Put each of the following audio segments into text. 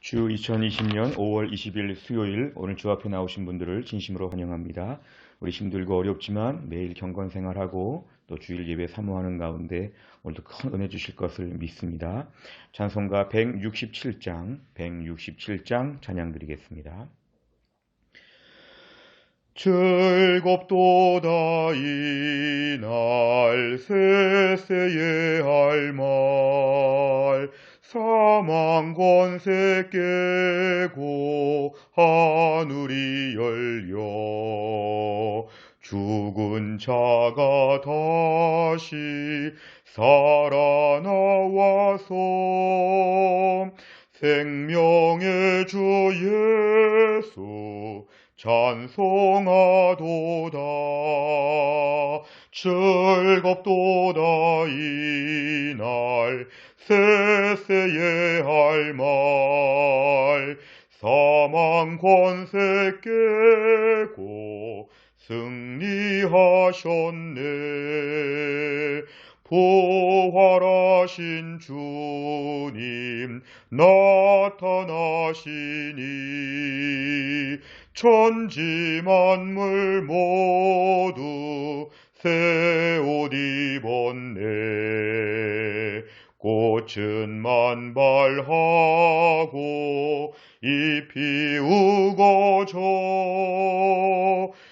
주 2020년 5월 20일 수요일, 오늘 주 앞에 나오신 분들을 진심으로 환영합니다. 우리 힘들고 어렵지만 매일 경건 생활하고 또 주일 예배 사모하는 가운데 오늘도 큰 은혜 주실 것을 믿습니다. 찬송가 167장 찬양 드리겠습니다. 즐겁도다 이날 세세에 할 말, 사망 권세 깨고 하늘이 열려 죽은 자가 다시 살아나와서 생명의 주 예수 찬송하도다. 즐겁도다 이날 세세에 할 말, 사망 권세 깨고 승리하셨네. 부활하신 주님 나타나시니 천지 만물 모두 새 옷 입었네. 꽃은 만발하고 잎이 우거져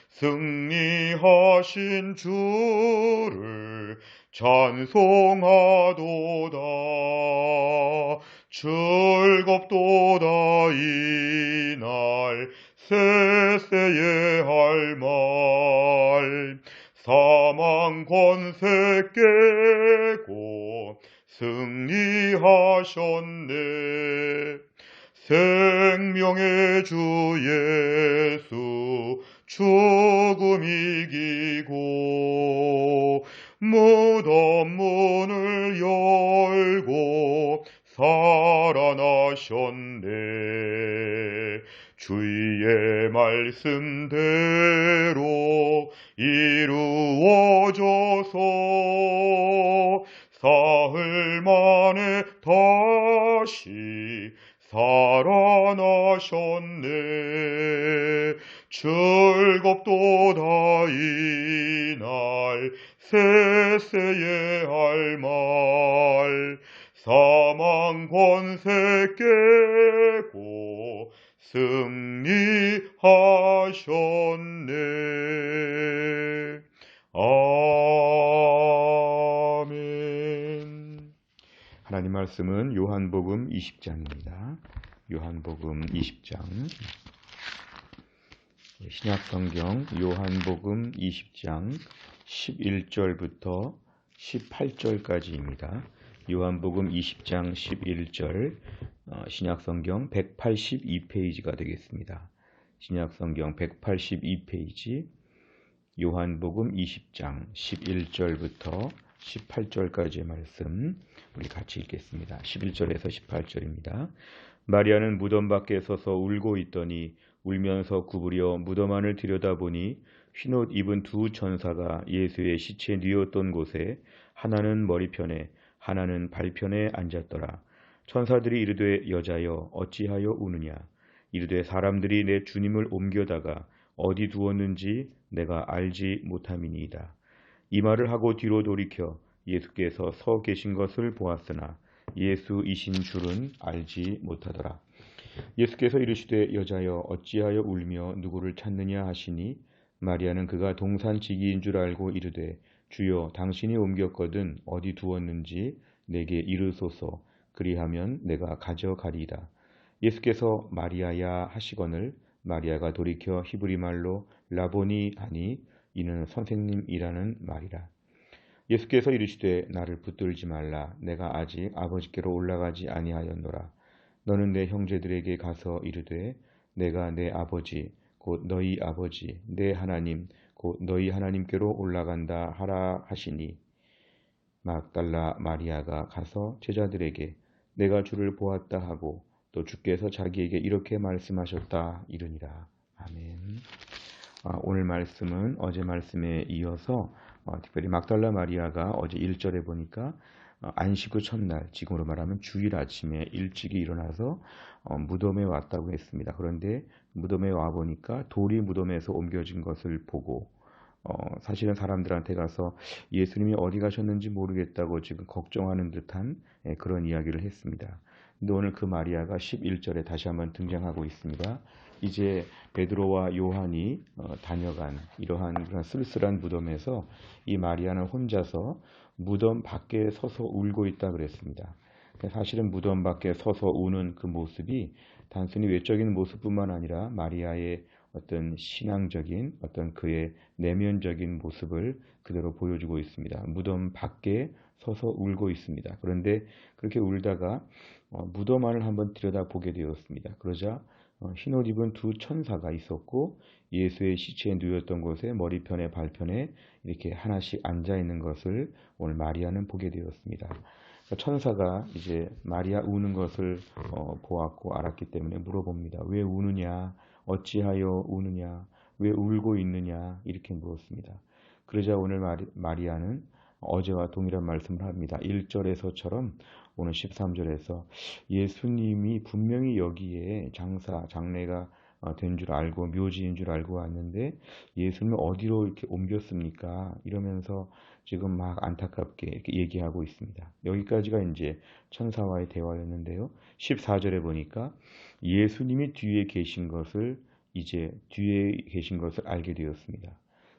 승리하신 주를 찬송하도다. 즐겁도다 이날 세세에 할 말, 사망 권세 깨고 승리하셨네. 생명의 주 예수 죽음 이기고 무덤 문을 열고 살아나셨네. 주의 말씀대로 이루어져서 사흘 만에 다시 살아나셨네. 즐겁도다 이날 세세에 할 말, 사망 권세 깨고 승리하셨네. 아멘. 하나님 말씀은 요한복음 20장입니다. 요한복음 20장. 신약성경 요한복음 20장 11절부터 18절까지입니다. 요한복음 20장 11절, 신약성경 182페이지가 되겠습니다. 신약성경 182페이지, 요한복음 20장 11절부터 18절까지의 말씀 우리 같이 읽겠습니다. 11절에서 18절입니다. 마리아는 무덤 밖에 서서 울고 있더니 울면서 구부려 무덤 안을 들여다보니 흰옷 입은 두 천사가 예수의 시체 뉘었던 곳에 하나는 머리편에 하나는 발편에 앉았더라. 천사들이 이르되 여자여 어찌하여 우느냐. 이르되 사람들이 내 주님을 옮겨다가 어디 두었는지 내가 알지 못함이니이다. 이 말을 하고 뒤로 돌이켜 예수께서 서 계신 것을 보았으나 예수이신 줄은 알지 못하더라. 예수께서 이르시되 여자여 어찌하여 울며 누구를 찾느냐 하시니 마리아는 그가 동산지기인 줄 알고 이르되 주여 당신이 옮겼거든 어디 두었는지 내게 이르소서. 그리하면 내가 가져가리이다. 예수께서 마리아야 하시거늘 마리아가 돌이켜 히브리 말로 라보니 하니 이는 선생님이라는 말이라. 예수께서 이르시되 나를 붙들지 말라. 내가 아직 아버지께로 올라가지 아니하였노라. 너는 내 형제들에게 가서 이르되 내가 내 아버지 곧 너희 아버지 내 하나님 곧 너희 하나님께로 올라간다 하라 하시니 막달라 마리아가 가서 제자들에게 내가 주를 보았다 하고 또 주께서 자기에게 이렇게 말씀하셨다 이르니라. 아멘. 오늘 말씀은 어제 말씀에 이어서 특별히 막달라 마리아가 어제 1절에 보니까 안식 후 첫날, 지금으로 말하면 주일 아침에 일찍이 일어나서 무덤에 왔다고 했습니다. 그런데 무덤에 와 보니까 돌이 무덤에서 옮겨진 것을 보고 사실은 사람들한테 가서 예수님이 어디 가셨는지 모르겠다고 지금 걱정하는 듯한 그런 이야기를 했습니다. 근데 오늘 그 마리아가 11절에 다시 한번 등장하고 있습니다. 이제 베드로와 요한이 다녀간 이러한 그런 쓸쓸한 무덤에서 이 마리아는 혼자서 무덤 밖에 서서 울고 있다 그랬습니다. 사실은 무덤 밖에 서서 우는 그 모습이 단순히 외적인 모습뿐만 아니라 마리아의 어떤 신앙적인 어떤 그의 내면적인 모습을 그대로 보여주고 있습니다. 무덤 밖에 서서 울고 있습니다. 그런데 그렇게 울다가 무덤 안을 한번 들여다보게 되었습니다. 그러자 흰옷 입은 두 천사가 있었고 예수의 시체에 누웠던 곳에 머리편에 발편에 이렇게 하나씩 앉아 있는 것을 오늘 마리아는 보게 되었습니다. 천사가 이제 마리아 우는 것을 보았고 알았기 때문에 물어봅니다. 왜 우느냐? 어찌하여 우느냐? 왜 울고 있느냐? 이렇게 물었습니다. 그러자 오늘 마리아는 어제와 동일한 말씀을 합니다. 1절에서처럼 오늘 13절에서 예수님이 분명히 여기에 장례가 된 줄 알고 묘지인 줄 알고 왔는데 예수님을 어디로 이렇게 옮겼습니까? 이러면서 지금 막 안타깝게 이렇게 얘기하고 있습니다. 여기까지가 이제 천사와의 대화였는데요. 14절에 보니까 예수님이 뒤에 계신 것을 알게 되었습니다.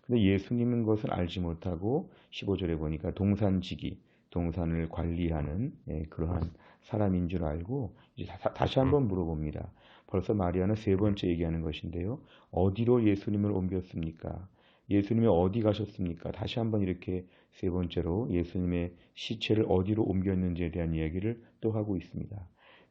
근데 예수님인 것을 알지 못하고 15절에 보니까 동산을 관리하는 그러한 사람인 줄 알고 이제 다시 한번 물어봅니다. 벌써 마리아는 세 번째 얘기하는 것인데요. 어디로 예수님을 옮겼습니까? 예수님이 어디 가셨습니까? 다시 한번 이렇게 세 번째로 예수님의 시체를 어디로 옮겼는지에 대한 이야기를 또 하고 있습니다.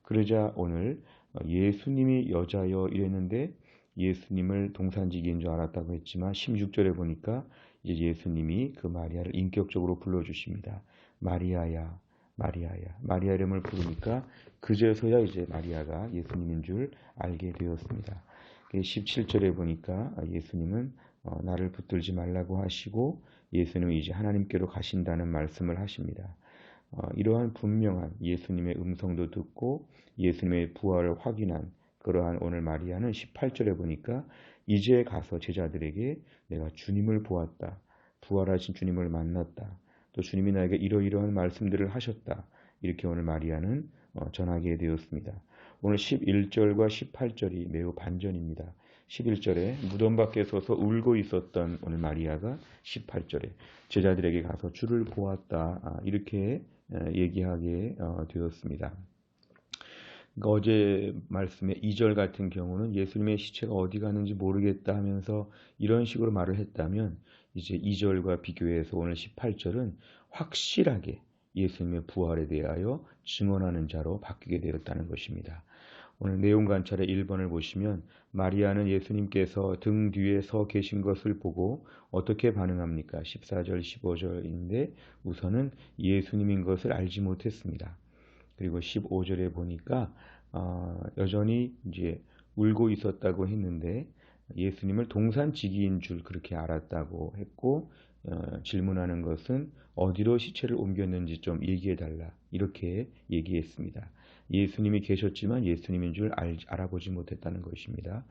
그러자 오늘 예수님이 여자여 이랬는데 예수님을 동산지기인 줄 알았다고 했지만 16절에 보니까 이제 예수님이 그 마리아를 인격적으로 불러주십니다. 마리아야, 마리아야. 마리아 이름을 부르니까 그제서야 이제 마리아가 예수님인 줄 알게 되었습니다. 17절에 보니까 예수님은 나를 붙들지 말라고 하시고 예수님은 이제 하나님께로 가신다는 말씀을 하십니다. 이러한 분명한 예수님의 음성도 듣고 예수님의 부활을 확인한 그러한 오늘 마리아는 18절에 보니까 이제 가서 제자들에게 내가 주님을 보았다. 부활하신 주님을 만났다. 또 주님이 나에게 이러이러한 말씀들을 하셨다. 이렇게 오늘 마리아는 전하게 되었습니다. 오늘 11절과 18절이 매우 반전입니다. 11절에 무덤 밖에 서서 울고 있었던 오늘 마리아가 18절에 제자들에게 가서 주를 보았다. 이렇게 얘기하게 되었습니다. 그러니까 어제 말씀의 2절 같은 경우는 예수님의 시체가 어디 가는지 모르겠다 하면서 이런 식으로 말을 했다면 이제 2절과 비교해서 오늘 18절은 확실하게 예수님의 부활에 대하여 증언하는 자로 바뀌게 되었다는 것입니다. 오늘 내용 관찰의 1번을 보시면 마리아는 예수님께서 등 뒤에 서 계신 것을 보고 어떻게 반응합니까? 14절, 15절인데 우선은 예수님인 것을 알지 못했습니다. 그리고 15절에 보니까 여전히 이제 울고 있었다고 했는데 예수님을 동산지기인 줄 그렇게 알았다고 했고 질문하는 것은 어디로 시체를 옮겼는지 좀 얘기해 달라 이렇게 얘기했습니다. 예수님이 계셨지만 예수님인 줄 알아보지 못했다는 것입니다.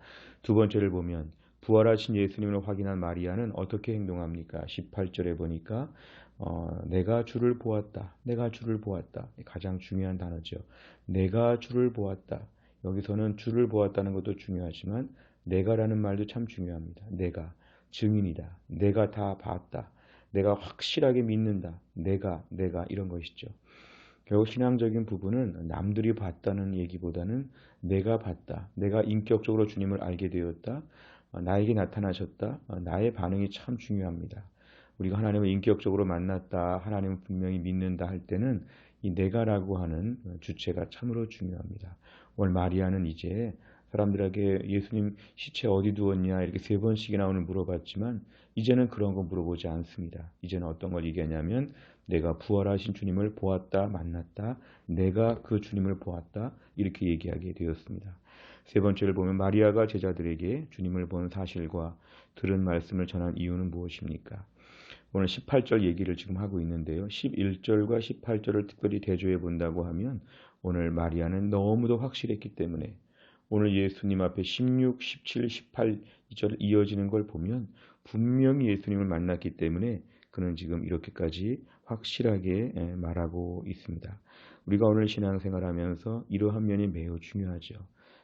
두 번째를 보면 부활하신 예수님을 확인한 마리아는 어떻게 행동합니까? 18절에 보니까 내가 주를 보았다. 내가 주를 보았다. 가장 중요한 단어죠. 내가 주를 보았다. 여기서는 주를 보았다는 것도 중요하지만 내가라는 말도 참 중요합니다. 내가 증인이다. 내가 다 봤다. 내가 확실하게 믿는다. 내가 이런 것이죠. 결국 신앙적인 부분은 남들이 봤다는 얘기보다는 내가 봤다. 내가 인격적으로 주님을 알게 되었다. 나에게 나타나셨다. 나의 반응이 참 중요합니다. 우리가 하나님을 인격적으로 만났다. 하나님을 분명히 믿는다 할 때는 이 내가라고 하는 주체가 참으로 중요합니다. 오늘 마리아는 이제 사람들에게 예수님 시체 어디 두었냐 이렇게 세 번씩이나 오늘 물어봤지만 이제는 그런 거 물어보지 않습니다. 이제는 어떤 걸 얘기하냐면 내가 부활하신 주님을 보았다, 만났다. 내가 그 주님을 보았다. 이렇게 얘기하게 되었습니다. 세 번째를 보면 마리아가 제자들에게 주님을 본 사실과 들은 말씀을 전한 이유는 무엇입니까? 오늘 18절 얘기를 지금 하고 있는데요. 11절과 18절을 특별히 대조해 본다고 하면 오늘 마리아는 너무도 확실했기 때문에 오늘 예수님 앞에 16, 17, 18절 이어지는 걸 보면 분명히 예수님을 만났기 때문에 그는 지금 이렇게까지 확실하게 말하고 있습니다. 우리가 오늘 신앙생활 하면서 이러한 면이 매우 중요하죠.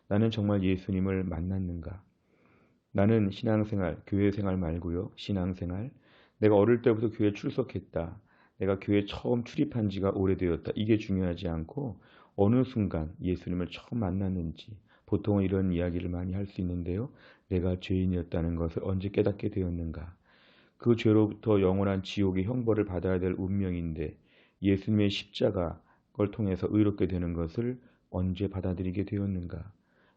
나는 정말 예수님을 만났는가? 나는 신앙생활, 교회생활 말고요. 신앙생활, 내가 어릴 때부터 교회 출석했다. 내가 교회 처음 출입한 지가 오래되었다. 이게 중요하지 않고 어느 순간 예수님을 처음 만났는지, 보통은 이런 이야기를 많이 할 수 있는데요. 내가 죄인이었다는 것을 언제 깨닫게 되었는가? 그 죄로부터 영원한 지옥의 형벌을 받아야 될 운명인데 예수님의 십자가 걸 통해서 의롭게 되는 것을 언제 받아들이게 되었는가?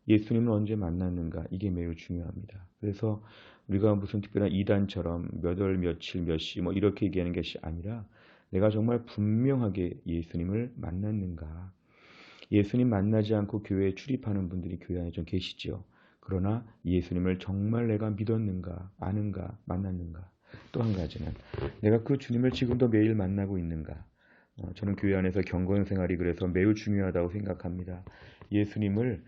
예수님을 언제 만났는가? 이게 매우 중요합니다. 그래서 우리가 무슨 특별한 이단처럼 몇 월, 며칠, 몇 시 뭐 이렇게 얘기하는 것이 아니라 내가 정말 분명하게 예수님을 만났는가? 예수님 만나지 않고 교회에 출입하는 분들이 교회 안에 좀 계시죠. 그러나 예수님을 정말 내가 믿었는가, 아는가, 만났는가? 또 한 가지는 내가 그 주님을 지금도 매일 만나고 있는가? 저는 교회 안에서 경건 생활이 그래서 매우 중요하다고 생각합니다. 예수님을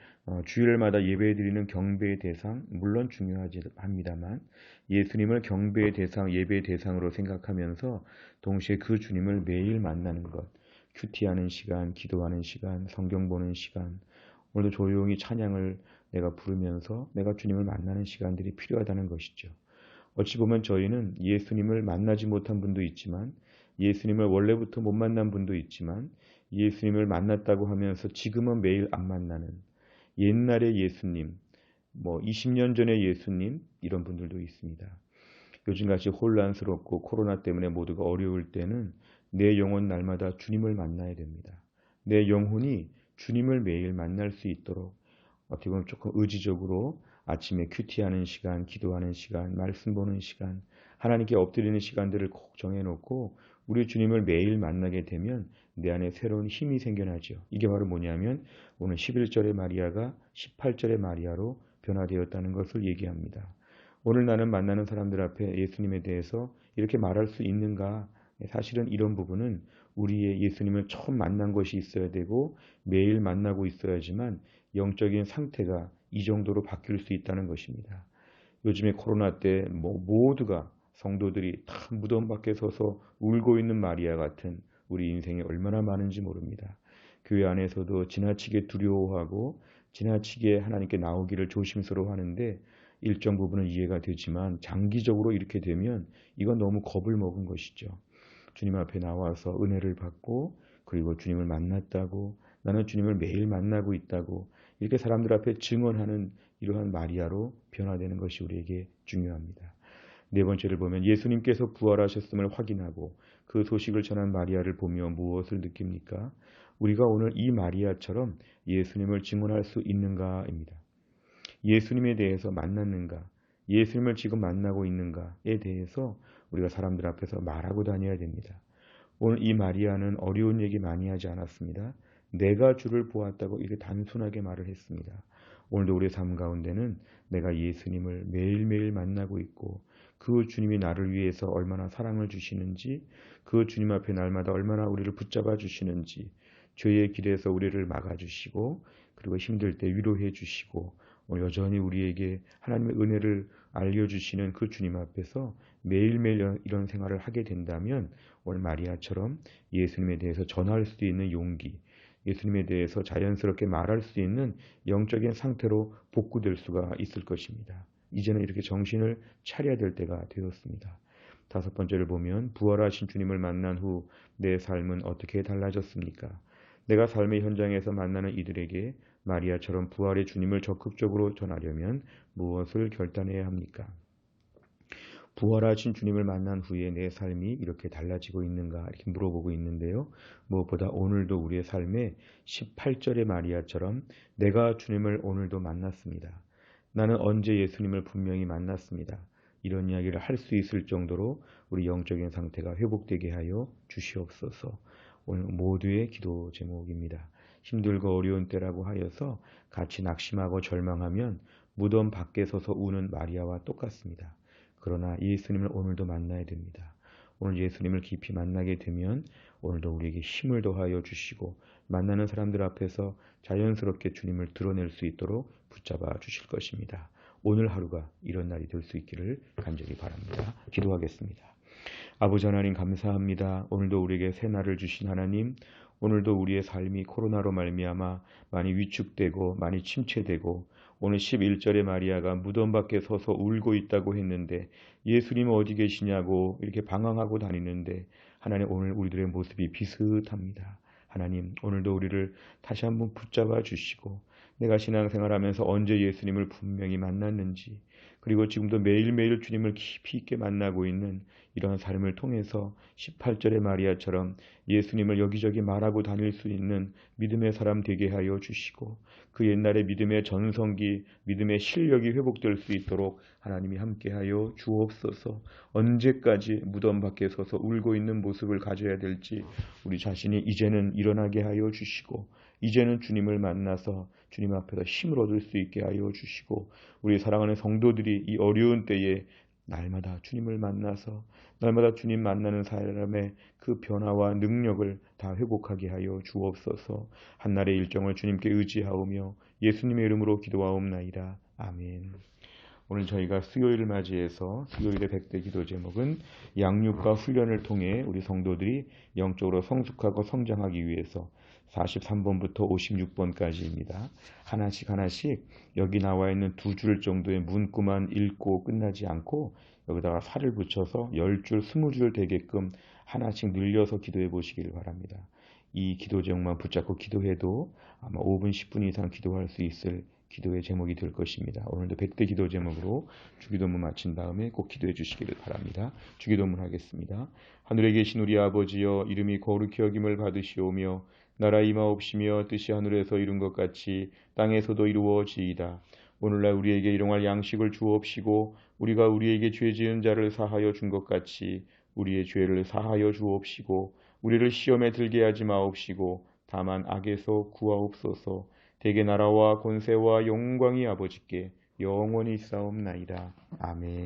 주일마다 예배드리는 경배의 대상 물론 중요하지 합니다만 예수님을 경배의 대상, 예배의 대상으로 생각하면서 동시에 그 주님을 매일 만나는 것, 큐티하는 시간, 기도하는 시간, 성경 보는 시간, 오늘도 조용히 찬양을 내가 부르면서 내가 주님을 만나는 시간들이 필요하다는 것이죠. 어찌 보면 저희는 예수님을 만나지 못한 분도 있지만 예수님을 원래부터 못 만난 분도 있지만 예수님을 만났다고 하면서 지금은 매일 안 만나는 옛날의 예수님, 뭐 20년 전의 예수님 이런 분들도 있습니다. 요즘같이 혼란스럽고 코로나 때문에 모두가 어려울 때는 내 영혼 날마다 주님을 만나야 됩니다. 내 영혼이 주님을 매일 만날 수 있도록 어떻게 보면 조금 의지적으로 아침에 큐티하는 시간, 기도하는 시간, 말씀 보는 시간, 하나님께 엎드리는 시간들을 꼭 정해놓고 우리 주님을 매일 만나게 되면 내 안에 새로운 힘이 생겨나죠. 이게 바로 뭐냐면 오늘 11절의 마리아가 18절의 마리아로 변화되었다는 것을 얘기합니다. 오늘 나는 만나는 사람들 앞에 예수님에 대해서 이렇게 말할 수 있는가? 사실은 이런 부분은 우리의 예수님을 처음 만난 것이 있어야 되고 매일 만나고 있어야지만 영적인 상태가 이 정도로 바뀔 수 있다는 것입니다. 요즘에 코로나 때 모두가 성도들이 다 무덤 밖에 서서 울고 있는 마리아 같은 우리 인생에 얼마나 많은지 모릅니다. 교회 안에서도 지나치게 두려워하고 지나치게 하나님께 나오기를 조심스러워하는데 일정 부분은 이해가 되지만 장기적으로 이렇게 되면 이건 너무 겁을 먹은 것이죠. 주님 앞에 나와서 은혜를 받고 그리고 주님을 만났다고 나는 주님을 매일 만나고 있다고 이렇게 사람들 앞에 증언하는 이러한 마리아로 변화되는 것이 우리에게 중요합니다. 네 번째를 보면 예수님께서 부활하셨음을 확인하고 그 소식을 전한 마리아를 보며 무엇을 느낍니까? 우리가 오늘 이 마리아처럼 예수님을 증언할 수 있는가입니다. 예수님에 대해서 만났는가? 예수님을 지금 만나고 있는가에 대해서 우리가 사람들 앞에서 말하고 다녀야 됩니다. 오늘 이 마리아는 어려운 얘기 많이 하지 않았습니다. 내가 주를 보았다고 이렇게 단순하게 말을 했습니다. 오늘도 우리의 삶 가운데는 내가 예수님을 매일매일 만나고 있고 그 주님이 나를 위해서 얼마나 사랑을 주시는지 그 주님 앞에 날마다 얼마나 우리를 붙잡아 주시는지 죄의 길에서 우리를 막아주시고 그리고 힘들 때 위로해 주시고 여전히 우리에게 하나님의 은혜를 알려주시는 그 주님 앞에서 매일매일 이런 생활을 하게 된다면 오늘 마리아처럼 예수님에 대해서 전할 수 있는 용기, 예수님에 대해서 자연스럽게 말할 수 있는 영적인 상태로 복구될 수가 있을 것입니다. 이제는 이렇게 정신을 차려야 될 때가 되었습니다. 다섯 번째를 보면 부활하신 주님을 만난 후 내 삶은 어떻게 달라졌습니까? 내가 삶의 현장에서 만나는 이들에게 마리아처럼 부활의 주님을 적극적으로 전하려면 무엇을 결단해야 합니까? 부활하신 주님을 만난 후에 내 삶이 이렇게 달라지고 있는가 이렇게 물어보고 있는데요. 무엇보다 오늘도 우리의 삶에 18절의 마리아처럼 내가 주님을 오늘도 만났습니다. 나는 언제 예수님을 분명히 만났습니다. 이런 이야기를 할 수 있을 정도로 우리 영적인 상태가 회복되게 하여 주시옵소서. 오늘 모두의 기도 제목입니다. 힘들고 어려운 때라고 하여서 같이 낙심하고 절망하면 무덤 밖에 서서 우는 마리아와 똑같습니다. 그러나 예수님을 오늘도 만나야 됩니다. 오늘 예수님을 깊이 만나게 되면 오늘도 우리에게 힘을 더하여 주시고 만나는 사람들 앞에서 자연스럽게 주님을 드러낼 수 있도록 붙잡아 주실 것입니다. 오늘 하루가 이런 날이 될 수 있기를 간절히 바랍니다. 기도하겠습니다. 아버지 하나님 감사합니다. 오늘도 우리에게 새 날을 주신 하나님, 오늘도 우리의 삶이 코로나로 말미암아 많이 위축되고 많이 침체되고 오늘 11절에 마리아가 무덤 밖에 서서 울고 있다고 했는데 예수님은 어디 계시냐고 이렇게 방황하고 다니는데 하나님 오늘 우리들의 모습이 비슷합니다. 하나님 오늘도 우리를 다시 한번 붙잡아 주시고 내가 신앙생활하면서 언제 예수님을 분명히 만났는지 그리고 지금도 매일매일 주님을 깊이 있게 만나고 있는 이러한 삶을 통해서 18절의 마리아처럼 예수님을 여기저기 말하고 다닐 수 있는 믿음의 사람 되게 하여 주시고 그 옛날의 믿음의 전성기, 믿음의 실력이 회복될 수 있도록 하나님이 함께하여 주옵소서. 언제까지 무덤 밖에 서서 울고 있는 모습을 가져야 될지 우리 자신이 이제는 일어나게 하여 주시고 이제는 주님을 만나서 주님 앞에서 힘을 얻을 수 있게 하여 주시고 우리 사랑하는 성도들이 이 어려운 때에 날마다 주님을 만나서 날마다 주님 만나는 사람의 그 변화와 능력을 다 회복하게 하여 주옵소서. 한날의 일정을 주님께 의지하오며 예수님의 이름으로 기도하옵나이다. 아멘. 오늘 저희가 수요일을 맞이해서 수요일의 100대 기도 제목은 양육과 훈련을 통해 우리 성도들이 영적으로 성숙하고 성장하기 위해서 43번부터 56번까지입니다. 하나씩 여기 나와 있는 2줄 정도의 문구만 읽고 끝나지 않고 여기다가 살을 붙여서 10줄, 20줄 되게끔 하나씩 늘려서 기도해 보시길 바랍니다. 이 기도 제목만 붙잡고 기도해도 아마 5분, 10분 이상 기도할 수 있을 기도의 제목이 될 것입니다. 오늘도 100대 기도 제목으로 주기도문 마친 다음에 꼭 기도해 주시기를 바랍니다. 주기도문 하겠습니다. 하늘에 계신 우리 아버지여 이름이 거룩히 여김을 받으시오며 나라 임하옵시며 뜻이 하늘에서 이룬 것 같이 땅에서도 이루어지이다. 오늘날 우리에게 일용할 양식을 주옵시고 우리가 우리에게 죄 지은 자를 사하여 준 것 같이 우리의 죄를 사하여 주옵시고 우리를 시험에 들게 하지 마옵시고 다만 악에서 구하옵소서. 대개 나라와 권세와 영광이 아버지께 영원히 있사옵나이다. 아멘.